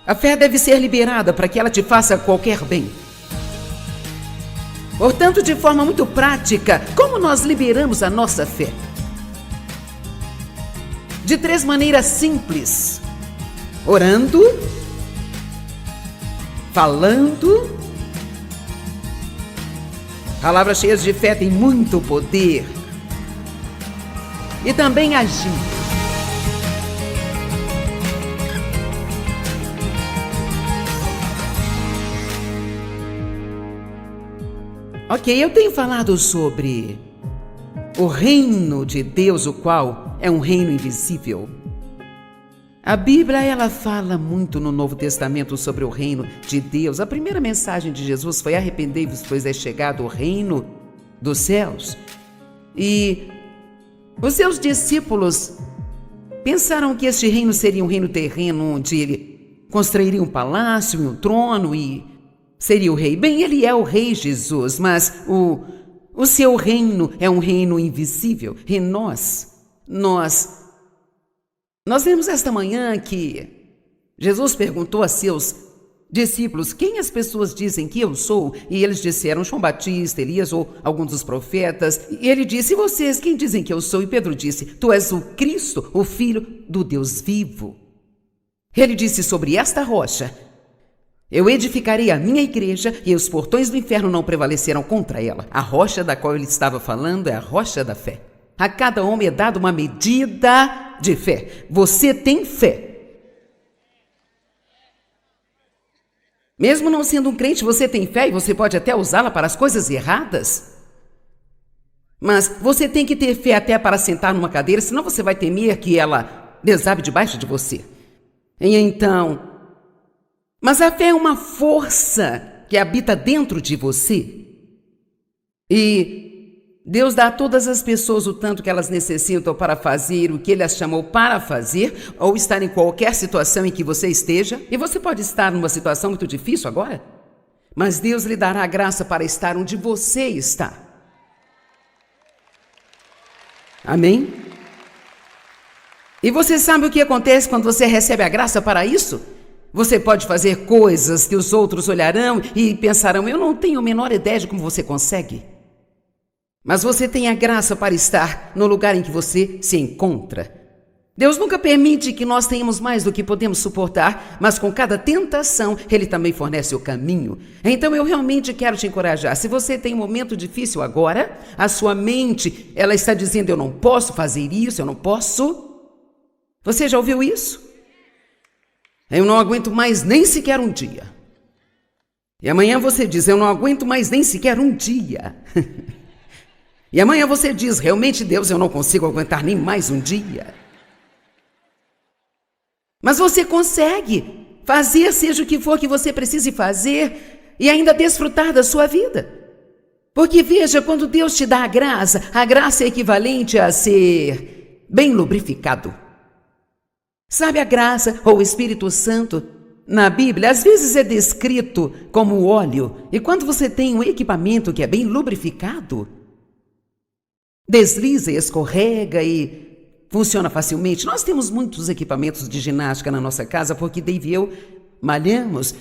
A fé deve ser liberada para que ela te faça qualquer bem. Portanto, de forma muito prática, como nós liberamos a nossa fé? De 3 maneiras simples: orando, falando. Palavras cheias de fé têm muito poder. E também agindo. Ok, eu tenho falado sobre o reino de Deus, o qual é um reino invisível. A Bíblia, ela fala muito no Novo Testamento sobre o reino de Deus. A primeira mensagem de Jesus foi: arrependei-vos, pois é chegado o reino dos céus. E os seus discípulos pensaram que este reino seria um reino terreno, onde ele construiria um palácio e um trono e seria o rei. Bem, ele é o rei Jesus, mas o seu reino é um reino invisível. E nós vemos esta manhã que Jesus perguntou a seus discípulos: quem as pessoas dizem que eu sou? E eles disseram: João Batista, Elias ou alguns dos profetas. E ele disse: e vocês, quem dizem que eu sou? E Pedro disse: tu és o Cristo, o Filho do Deus vivo. Ele disse: sobre esta rocha eu edificarei a minha igreja e os portões do inferno não prevalecerão contra ela. A rocha da qual ele estava falando é a rocha da fé. A cada homem é dada uma medida de fé. Você tem fé. Mesmo não sendo um crente, você tem fé e você pode até usá-la para as coisas erradas. Mas você tem que ter fé até para sentar numa cadeira, senão você vai temer que ela desabe debaixo de você. E então, mas a fé é uma força que habita dentro de você. E Deus dá a todas as pessoas o tanto que elas necessitam para fazer o que Ele as chamou para fazer, ou estar em qualquer situação em que você esteja. E você pode estar numa situação muito difícil agora, mas Deus lhe dará a graça para estar onde você está. Amém? E você sabe o que acontece quando você recebe a graça para isso? Você pode fazer coisas que os outros olharão e pensarão: eu não tenho a menor ideia de como você consegue. Mas você tem a graça para estar no lugar em que você se encontra. Deus nunca permite que nós tenhamos mais do que podemos suportar, mas com cada tentação, Ele também fornece o caminho. Então eu realmente quero te encorajar. Se você tem um momento difícil agora, a sua mente, ela está dizendo: eu não posso fazer isso, eu não posso. Você já ouviu isso? Eu não aguento mais nem sequer um dia. E amanhã você diz: eu não aguento mais nem sequer um dia. E amanhã você diz: realmente, Deus, eu não consigo aguentar nem mais um dia. Mas você consegue fazer seja o que for que você precise fazer e ainda desfrutar da sua vida. Porque veja, quando Deus te dá a graça é equivalente a ser bem lubrificado. Sabe, a graça ou o Espírito Santo na Bíblia às vezes é descrito como óleo. E quando você tem um equipamento que é bem lubrificado, desliza e escorrega e funciona facilmente. Nós temos muitos equipamentos de ginástica na nossa casa porque Dave e eu malhamos.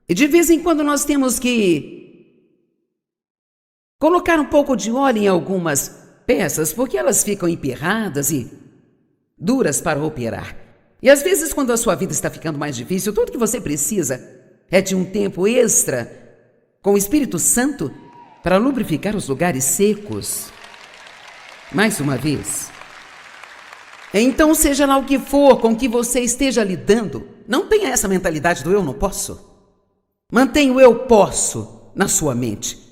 E de vez em quando nós temos que colocar um pouco de óleo em algumas peças porque elas ficam emperradas e duras para operar. E às vezes, quando a sua vida está ficando mais difícil, tudo que você precisa é de um tempo extra com o Espírito Santo para lubrificar os lugares secos. Mais uma vez. Então, seja lá o que for com que você esteja lidando, não tenha essa mentalidade do eu não posso. Mantenha o eu posso na sua mente.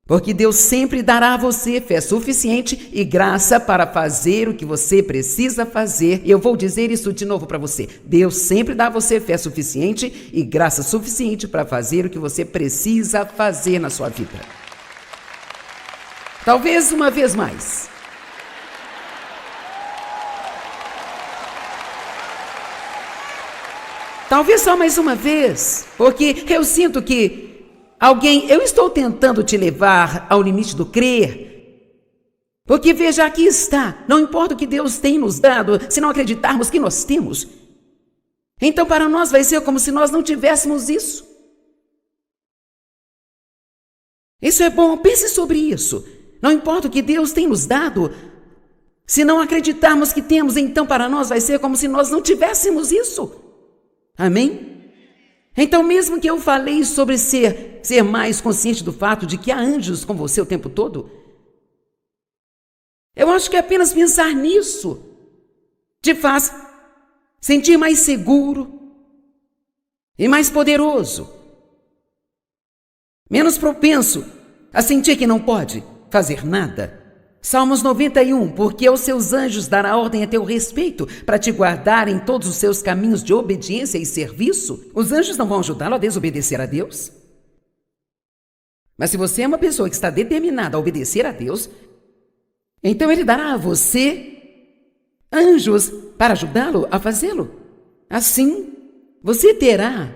Porque Deus sempre dará a você fé suficiente e graça para fazer o que você precisa fazer. E eu vou dizer isso de novo para você. Deus sempre dá a você fé suficiente e graça suficiente para fazer o que você precisa fazer na sua vida. Talvez uma vez mais. Talvez só mais uma vez. Porque eu sinto que eu estou tentando te levar ao limite do crer. Porque veja, aqui está. Não importa o que Deus tem nos dado, se não acreditarmos que nós temos. Então, para nós vai ser como se nós não tivéssemos isso. Isso é bom, pense sobre isso. Não importa o que Deus tem nos dado, se não acreditarmos que temos, então para nós vai ser como se nós não tivéssemos isso. Amém? Então, mesmo que eu falei sobre ser mais consciente do fato de que há anjos com você o tempo todo, eu acho que apenas pensar nisso te faz sentir mais seguro e mais poderoso, menos propenso a sentir que não pode fazer nada. Salmos 91, porque aos seus anjos dará ordem a teu respeito, para te guardar em todos os seus caminhos de obediência e serviço. Os anjos não vão ajudá-lo a desobedecer a Deus? Mas se você é uma pessoa que está determinada a obedecer a Deus, então Ele dará a você anjos para ajudá-lo a fazê-lo. Assim, você terá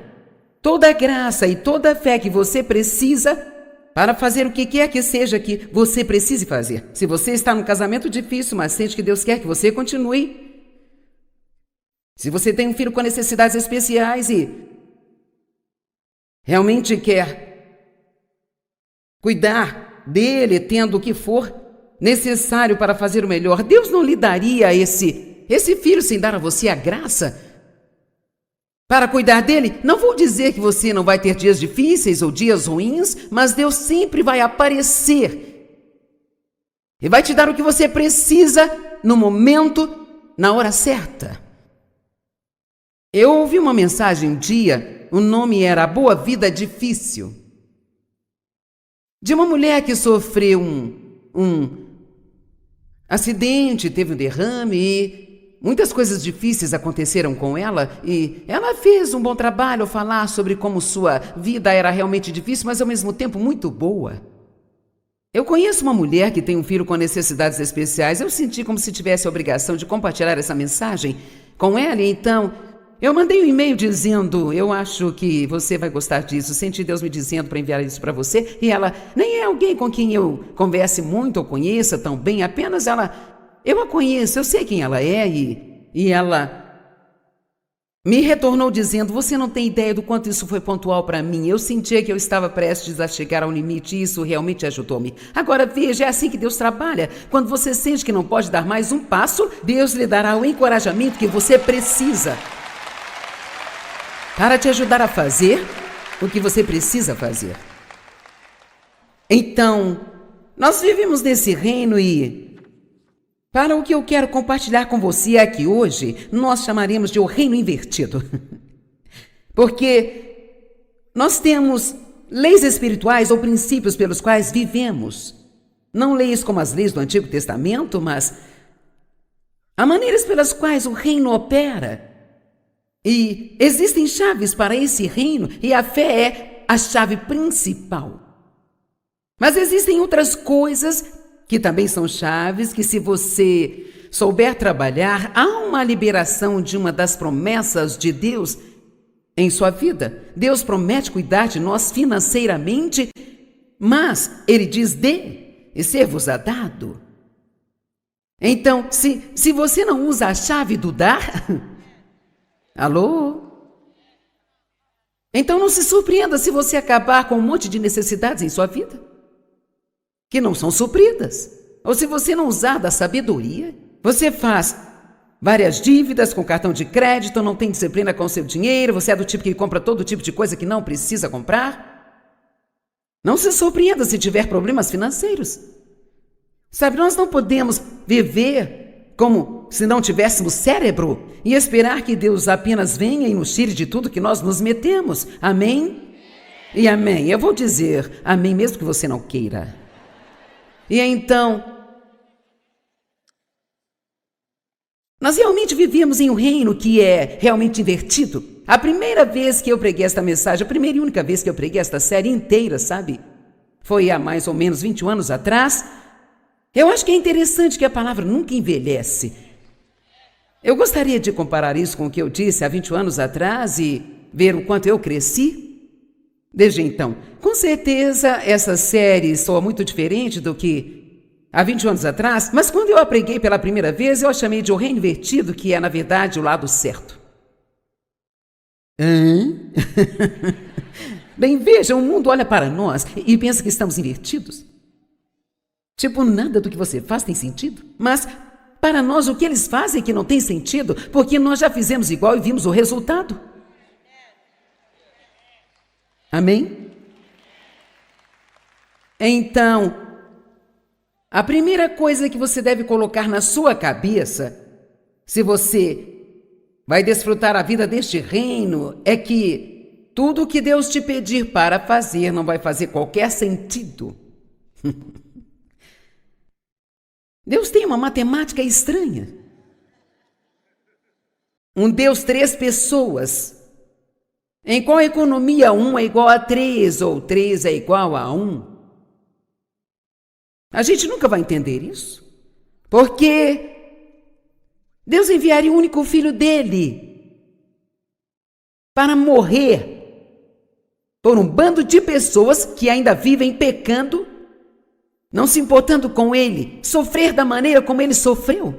toda a graça e toda a fé que você precisa para fazer o que quer que seja que você precise fazer. Se você está num casamento difícil, mas sente que Deus quer que você continue. Se você tem um filho com necessidades especiais e realmente quer cuidar dele, tendo o que for necessário para fazer o melhor, Deus não lhe daria esse filho sem dar a você a graça para cuidar dele? Não vou dizer que você não vai ter dias difíceis ou dias ruins, mas Deus sempre vai aparecer e vai te dar o que você precisa no momento, na hora certa. Eu ouvi uma mensagem um dia, o nome era A Boa Vida Difícil, de uma mulher que sofreu um acidente, teve um derrame e muitas coisas difíceis aconteceram com ela e ela fez um bom trabalho ao falar sobre como sua vida era realmente difícil, mas ao mesmo tempo muito boa. Eu conheço uma mulher que tem um filho com necessidades especiais. Eu senti como se tivesse a obrigação de compartilhar essa mensagem com ela, e então eu mandei um e-mail dizendo: eu acho que você vai gostar disso. Senti Deus me dizendo para enviar isso para você. E ela nem é alguém com quem eu converse muito ou conheça tão bem, apenas eu a conheço, eu sei quem ela é, e ela me retornou dizendo: você não tem ideia do quanto isso foi pontual para mim. Eu sentia que eu estava prestes a chegar ao limite e isso realmente ajudou-me. Agora veja, é assim que Deus trabalha. Quando você sente que não pode dar mais um passo, Deus lhe dará o encorajamento que você precisa para te ajudar a fazer o que você precisa fazer. Então, nós vivemos nesse reino e para o que eu quero compartilhar com você aqui hoje, nós chamaremos de o reino invertido. Porque nós temos leis espirituais ou princípios pelos quais vivemos. Não leis como as leis do Antigo Testamento, mas há maneiras pelas quais o reino opera. E existem chaves para esse reino e a fé é a chave principal. Mas existem outras coisas que também são chaves, que se você souber trabalhar, há uma liberação de uma das promessas de Deus em sua vida. Deus promete cuidar de nós financeiramente, mas Ele diz: dê e ser-vos-á dado. Então, se você não usa a chave do dar, alô? Então não se surpreenda se você acabar com um monte de necessidades em sua vida que não são supridas. Ou se você não usar da sabedoria, você faz várias dívidas com cartão de crédito, não tem disciplina com o seu dinheiro, você é do tipo que compra todo tipo de coisa que não precisa comprar. Não se surpreenda se tiver problemas financeiros. Sabe, nós não podemos viver como se não tivéssemos cérebro e esperar que Deus apenas venha e nos tire de tudo que nós nos metemos. Amém? E amém. Eu vou dizer amém mesmo que você não queira. E então, nós realmente vivemos em um reino que é realmente invertido. A primeira vez que eu preguei esta mensagem, a primeira e única vez que eu preguei esta série inteira, sabe? Foi há mais ou menos 21 anos atrás. Eu acho que é interessante que a palavra nunca envelhece. Eu gostaria de comparar isso com o que eu disse há 21 anos atrás e ver o quanto eu cresci desde então. Com certeza, essa série soa muito diferente do que há 20 anos atrás, mas quando eu a preguei pela primeira vez, eu a chamei de O Reino Invertido, que é, na verdade, o lado certo. Hã? Bem, veja, o mundo olha para nós e pensa que estamos invertidos. Tipo, nada do que você faz tem sentido. Mas, para nós, o que eles fazem é que não tem sentido, porque nós já fizemos igual e vimos o resultado. Amém? Então, a primeira coisa que você deve colocar na sua cabeça, se você vai desfrutar a vida deste reino, é que tudo o que Deus te pedir para fazer não vai fazer qualquer sentido. Deus tem uma matemática estranha. Um Deus, 3 pessoas. Em qual economia 1 é igual a 3 ou 3 é igual a 1? A gente nunca vai entender isso. Porque Deus enviaria o único filho dele para morrer por um bando de pessoas que ainda vivem pecando, não se importando com ele, sofrer da maneira como ele sofreu.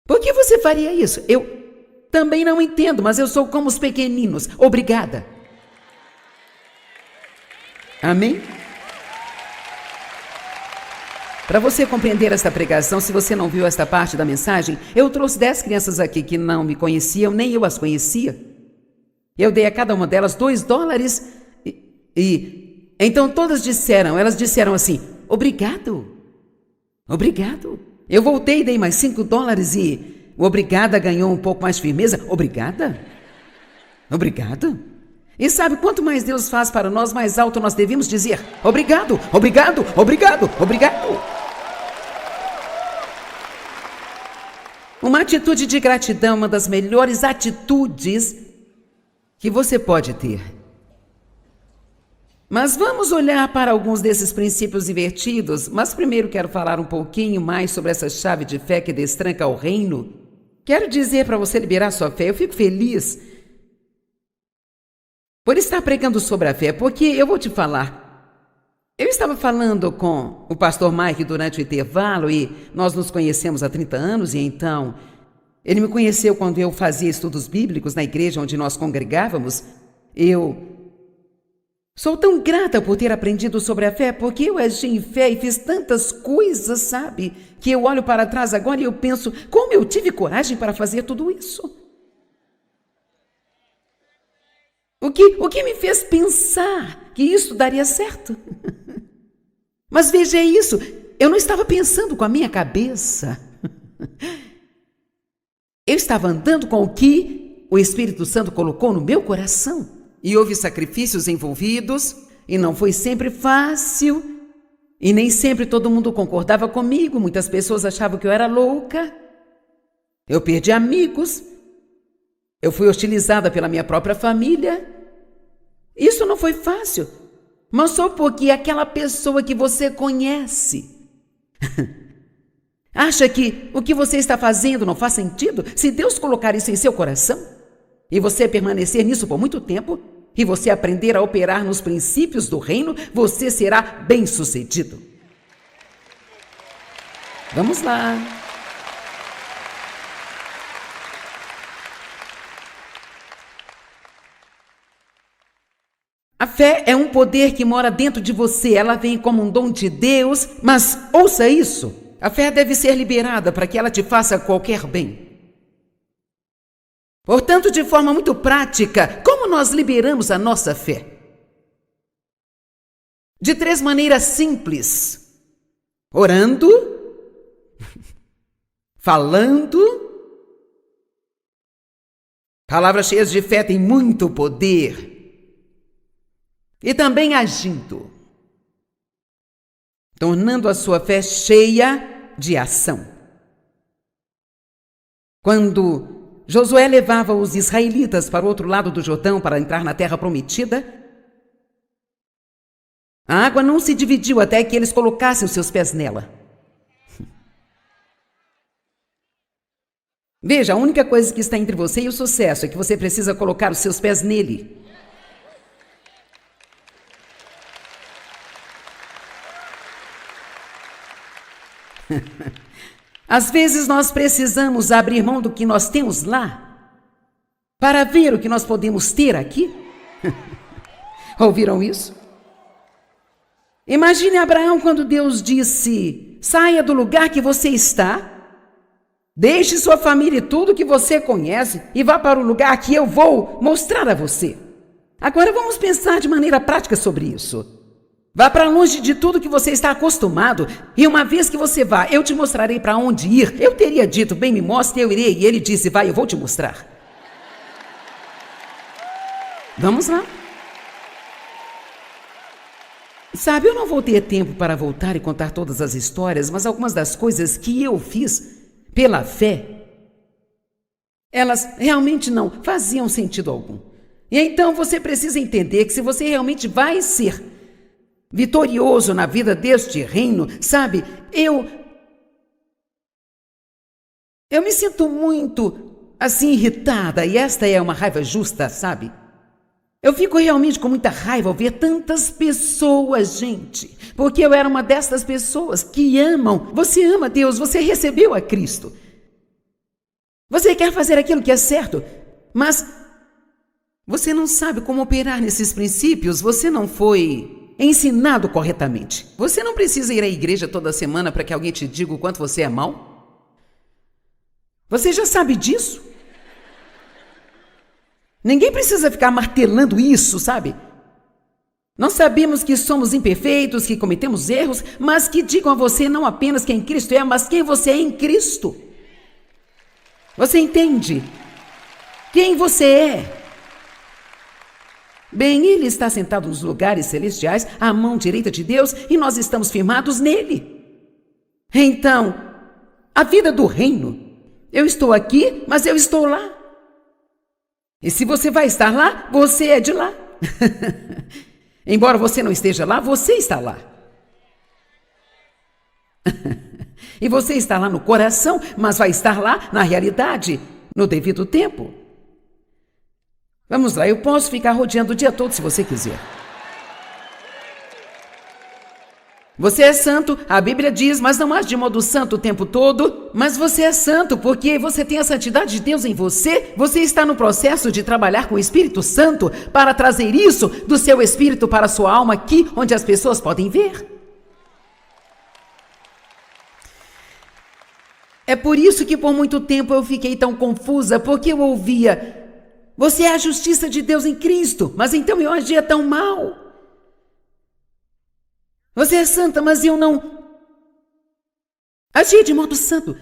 Por que você faria isso? Eu também não entendo, mas eu sou como os pequeninos. Obrigada. Amém? Para você compreender esta pregação, se você não viu esta parte da mensagem, eu trouxe 10 crianças aqui que não me conheciam, nem eu as conhecia. Eu dei a cada uma delas $2 e então todas elas disseram assim, obrigado, obrigado. Eu voltei e dei mais $5 e o obrigada ganhou um pouco mais firmeza. Obrigada, obrigado. E sabe, quanto mais Deus faz para nós, mais alto nós devemos dizer, obrigado, obrigado, obrigado, obrigado. Uma atitude de gratidão é uma das melhores atitudes que você pode ter. Mas vamos olhar para alguns desses princípios invertidos, mas primeiro quero falar um pouquinho mais sobre essa chave de fé que destranca o reino. Quero dizer para você liberar sua fé, eu fico feliz por estar pregando sobre a fé, porque eu vou te falar, eu estava falando com o pastor Mike durante o intervalo e nós nos conhecemos há 30 anos e então ele me conheceu quando eu fazia estudos bíblicos na igreja onde nós congregávamos. Eu sou tão grata por ter aprendido sobre a fé, porque eu agi em fé e fiz tantas coisas, sabe? Que eu olho para trás agora e eu penso, como eu tive coragem para fazer tudo isso? O que me fez pensar que isso daria certo? Mas veja isso, eu não estava pensando com a minha cabeça. Eu estava andando com o que o Espírito Santo colocou no meu coração. E houve sacrifícios envolvidos, e não foi sempre fácil, e nem sempre todo mundo concordava comigo, muitas pessoas achavam que eu era louca, eu perdi amigos, eu fui hostilizada pela minha própria família. Isso não foi fácil, mas só porque aquela pessoa que você conhece acha que o que você está fazendo não faz sentido. Se Deus colocar isso em seu coração, e você permanecer nisso por muito tempo, e você aprender a operar nos princípios do reino, você será bem-sucedido. Vamos lá. A fé é um poder que mora dentro de você, ela vem como um dom de Deus, mas ouça isso, a fé deve ser liberada para que ela te faça qualquer bem. Portanto, de forma muito prática, como nós liberamos a nossa fé? De 3 maneiras simples: orando, falando. Palavras cheias de fé têm muito poder. E também agindo, tornando a sua fé cheia de ação. Quando Josué levava os israelitas para o outro lado do Jordão para entrar na terra prometida, a água não se dividiu até que eles colocassem os seus pés nela. Veja, a única coisa que está entre você e o sucesso é que você precisa colocar os seus pés nele. Às vezes nós precisamos abrir mão do que nós temos lá para ver o que nós podemos ter aqui? Ouviram isso? Imagine Abraão quando Deus disse: saia do lugar que você está, deixe sua família e tudo que você conhece e vá para o lugar que eu vou mostrar a você. Agora vamos pensar de maneira prática sobre isso. Vá para longe de tudo que você está acostumado, e uma vez que você vá, eu te mostrarei para onde ir. Eu teria dito: bem, me mostre, eu irei. E ele disse: vai, eu vou te mostrar. Vamos lá. Sabe, eu não vou ter tempo para voltar e contar todas as histórias, mas algumas das coisas que eu fiz pela fé, elas realmente não faziam sentido algum. E então você precisa entender que se você realmente vai ser vitorioso na vida deste reino, sabe, eu me sinto muito assim irritada, e esta é uma raiva justa, sabe? Eu fico realmente com muita raiva ao ver tantas pessoas, gente, porque eu era uma dessas pessoas que amam. Você ama Deus, você recebeu a Cristo. Você quer fazer aquilo que é certo, mas você não sabe como operar nesses princípios, você não foi ensinado corretamente. Você não precisa ir à igreja toda semana para que alguém te diga o quanto você é mau. Você já sabe disso. Ninguém precisa ficar martelando isso, sabe? Nós sabemos que somos imperfeitos, que cometemos erros, mas que digam a você não apenas quem Cristo é, mas quem você é em Cristo. Você entende? Quem você é? Bem, Ele está sentado nos lugares celestiais, à mão direita de Deus, e nós estamos firmados nele. Então, a vida do reino, eu estou aqui, mas eu estou lá. E se você vai estar lá, você é de lá. Embora você não esteja lá, você está lá. E você está lá no coração, mas vai estar lá na realidade, no devido tempo. Vamos lá, eu posso ficar rodeando o dia todo se você quiser. Você é santo, a Bíblia diz, mas não age de modo santo o tempo todo. Mas você é santo porque você tem a santidade de Deus em você. Você está no processo de trabalhar com o Espírito Santo para trazer isso do seu espírito para a sua alma aqui, onde as pessoas podem ver. É por isso que por muito tempo eu fiquei tão confusa, porque eu ouvia: você é a justiça de Deus em Cristo, mas então eu agia tão mal. Você é santa, mas eu não agia de modo santo.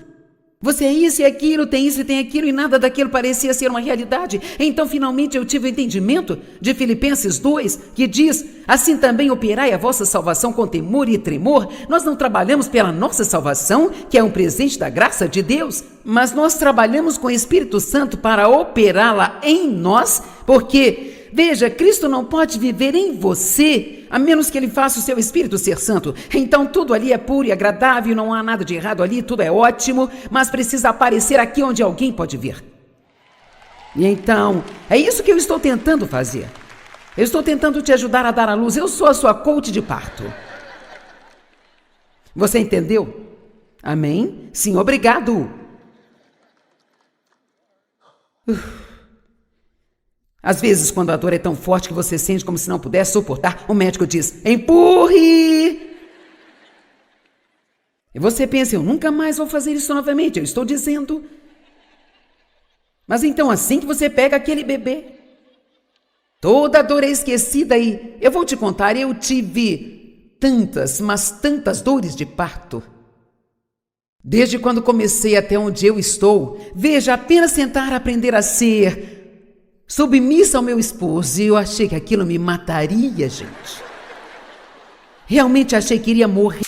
Você é isso e aquilo, tem isso e tem aquilo, e nada daquilo parecia ser uma realidade. Então, finalmente, eu tive o entendimento de Filipenses 2, que diz: assim também operai a vossa salvação com temor e tremor. Nós não trabalhamos pela nossa salvação, que é um presente da graça de Deus, mas nós trabalhamos com o Espírito Santo para operá-la em nós, porque, veja, Cristo não pode viver em você a menos que Ele faça o seu Espírito ser santo. Então tudo ali é puro e agradável, não há nada de errado ali, tudo é ótimo, mas precisa aparecer aqui onde alguém pode ver. E então, é isso que eu estou tentando fazer. Eu estou tentando te ajudar a dar à luz. Eu sou a sua coach de parto. Você entendeu? Amém? Sim, obrigado. Às vezes, quando a dor é tão forte que você sente como se não pudesse suportar, o médico diz: empurre! E você pensa: eu nunca mais vou fazer isso novamente, eu estou dizendo. Mas então, assim que você pega aquele bebê, toda a dor é esquecida e eu vou te contar, eu tive tantas, mas tantas dores de parto. Desde quando comecei até onde eu estou, veja, apenas tentar aprender a ser submissa ao meu esposo, e eu achei que aquilo me mataria, gente. Realmente achei que iria morrer.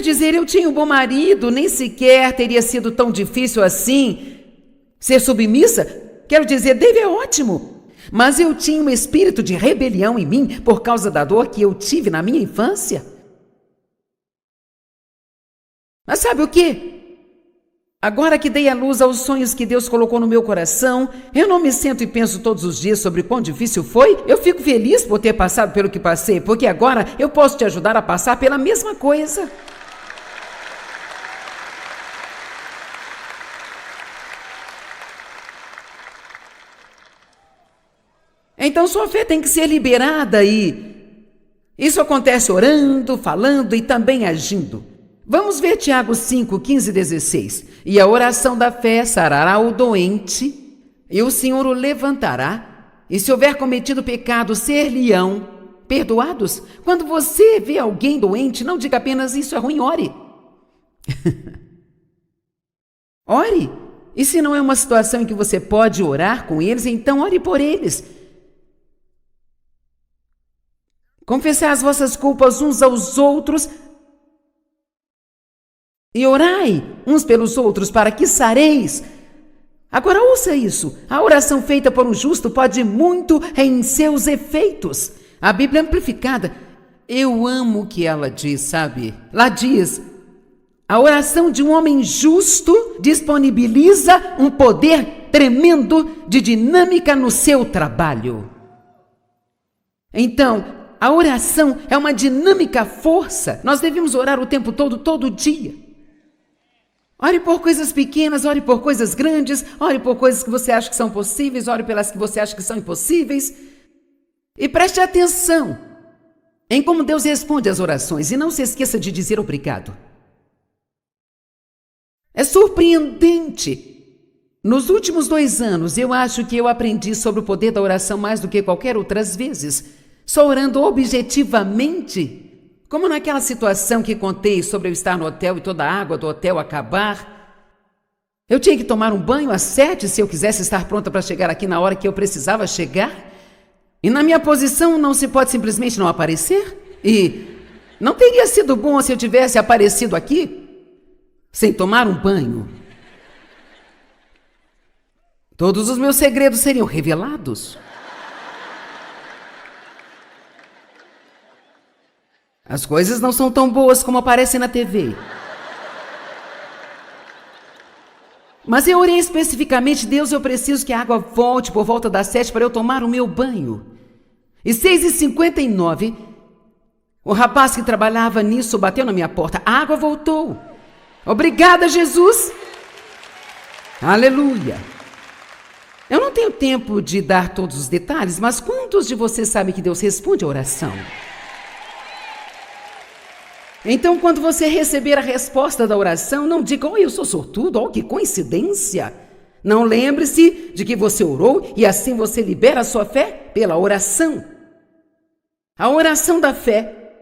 Quer dizer, eu tinha um bom marido, nem sequer teria sido tão difícil assim ser submissa. Quero dizer, Dave é ótimo. Mas eu tinha um espírito de rebelião em mim por causa da dor que eu tive na minha infância. Mas sabe o quê? Agora que dei à luz aos sonhos que Deus colocou no meu coração, eu não me sento e penso todos os dias sobre quão difícil foi. Eu fico feliz por ter passado pelo que passei, porque agora eu posso te ajudar a passar pela mesma coisa. Então sua fé tem que ser liberada e isso acontece orando, falando e também agindo. Vamos ver Tiago 5, 15 e 16. E a oração da fé sarará o doente, e o Senhor o levantará, e se houver cometido pecado, ser-lhe-ão perdoados. Quando você vê alguém doente, não diga apenas isso é ruim, ore. Ore. E se não é uma situação em que você pode orar com eles, então ore por eles. Confessai as vossas culpas uns aos outros e orai uns pelos outros para que sareis. Agora ouça isso. A oração feita por um justo pode muito em seus efeitos. A Bíblia Amplificada, eu amo o que ela diz, sabe? Lá diz, a oração de um homem justo disponibiliza um poder tremendo de dinâmica no seu trabalho. Então, a oração é uma dinâmica força. Nós devemos orar o tempo todo, todo dia. Ore por coisas pequenas, ore por coisas grandes, ore por coisas que você acha que são possíveis, ore pelas que você acha que são impossíveis. E preste atenção em como Deus responde às orações e não se esqueça de dizer obrigado. É surpreendente. Nos últimos 2 anos, eu acho que eu aprendi sobre o poder da oração mais do que qualquer outras vezes. Só orando objetivamente, como naquela situação que contei sobre eu estar no hotel e toda a água do hotel acabar. Eu tinha que tomar um banho às 7 se eu quisesse estar pronta para chegar aqui na hora que eu precisava chegar. E na minha posição não se pode simplesmente não aparecer. E não teria sido bom se eu tivesse aparecido aqui sem tomar um banho. Todos os meus segredos seriam revelados. As coisas não são tão boas como aparecem na TV. Mas eu orei especificamente, Deus, eu preciso que a água volte por volta das 7 para eu tomar o meu banho. E 6h59, o rapaz que trabalhava nisso bateu na minha porta. A água voltou. Obrigada, Jesus. Aleluia. Eu não tenho tempo de dar todos os detalhes, mas quantos de vocês sabem que Deus responde a oração? Então, quando você receber a resposta da oração, não diga, eu sou sortudo, que coincidência. Não, lembre-se de que você orou e assim você libera a sua fé pela oração. A oração da fé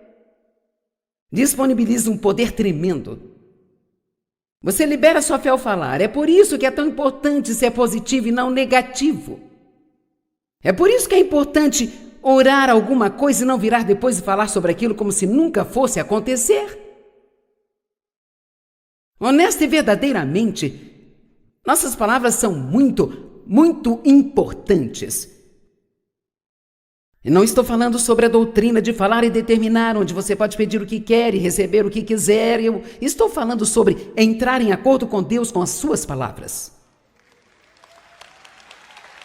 disponibiliza um poder tremendo. Você libera a sua fé ao falar. É por isso que é tão importante ser positivo e não negativo. É por isso que é importante orar alguma coisa e não virar depois e falar sobre aquilo como se nunca fosse acontecer. Honesta e verdadeiramente, nossas palavras são muito, muito importantes. E não estou falando sobre a doutrina de falar e determinar, onde você pode pedir o que quer e receber o que quiser. Eu estou falando sobre entrar em acordo com Deus com as suas palavras.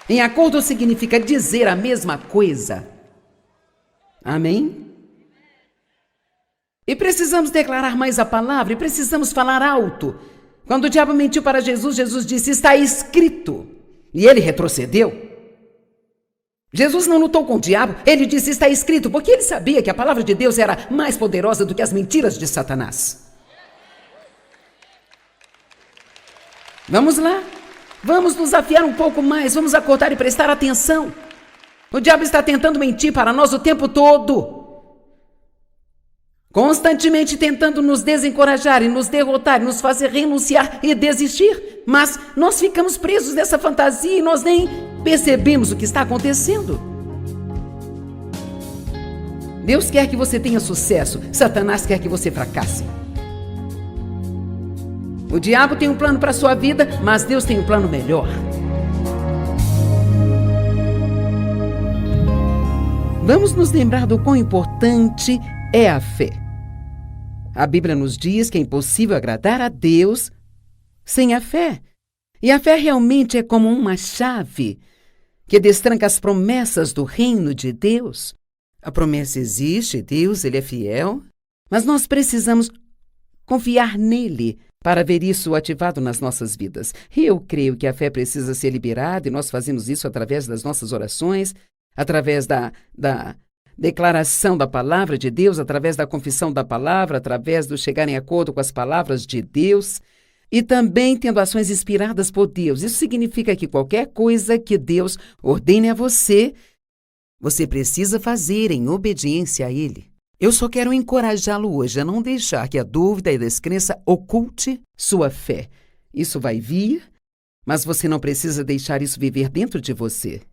Em acordo significa dizer a mesma coisa. Amém? E precisamos declarar mais a palavra, e precisamos falar alto. Quando o diabo mentiu para Jesus, Jesus disse, está escrito. E ele retrocedeu. Jesus não lutou com o diabo, ele disse, está escrito, porque ele sabia que a palavra de Deus era mais poderosa do que as mentiras de Satanás. Vamos lá. Vamos nos afiar um pouco mais, vamos acordar e prestar atenção. O diabo está tentando mentir para nós o tempo todo. Constantemente tentando nos desencorajar e nos derrotar, nos fazer renunciar e desistir. Mas nós ficamos presos nessa fantasia e nós nem percebemos o que está acontecendo. Deus quer que você tenha sucesso, Satanás quer que você fracasse. O diabo tem um plano para a sua vida, mas Deus tem um plano melhor. Vamos nos lembrar do quão importante é a fé. A Bíblia nos diz que é impossível agradar a Deus sem a fé. E a fé realmente é como uma chave que destranca as promessas do reino de Deus. A promessa existe, Deus, Ele é fiel, mas nós precisamos confiar nele para ver isso ativado nas nossas vidas. Eu creio que a fé precisa ser liberada e nós fazemos isso através das nossas orações, através da declaração da palavra de Deus, através da confissão da palavra, através do chegar em acordo com as palavras de Deus e também tendo ações inspiradas por Deus. Isso significa que qualquer coisa que Deus ordene a você, você precisa fazer em obediência a Ele. Eu só quero encorajá-lo hoje a não deixar que a dúvida e a descrença oculte sua fé. Isso vai vir, mas você não precisa deixar isso viver dentro de você.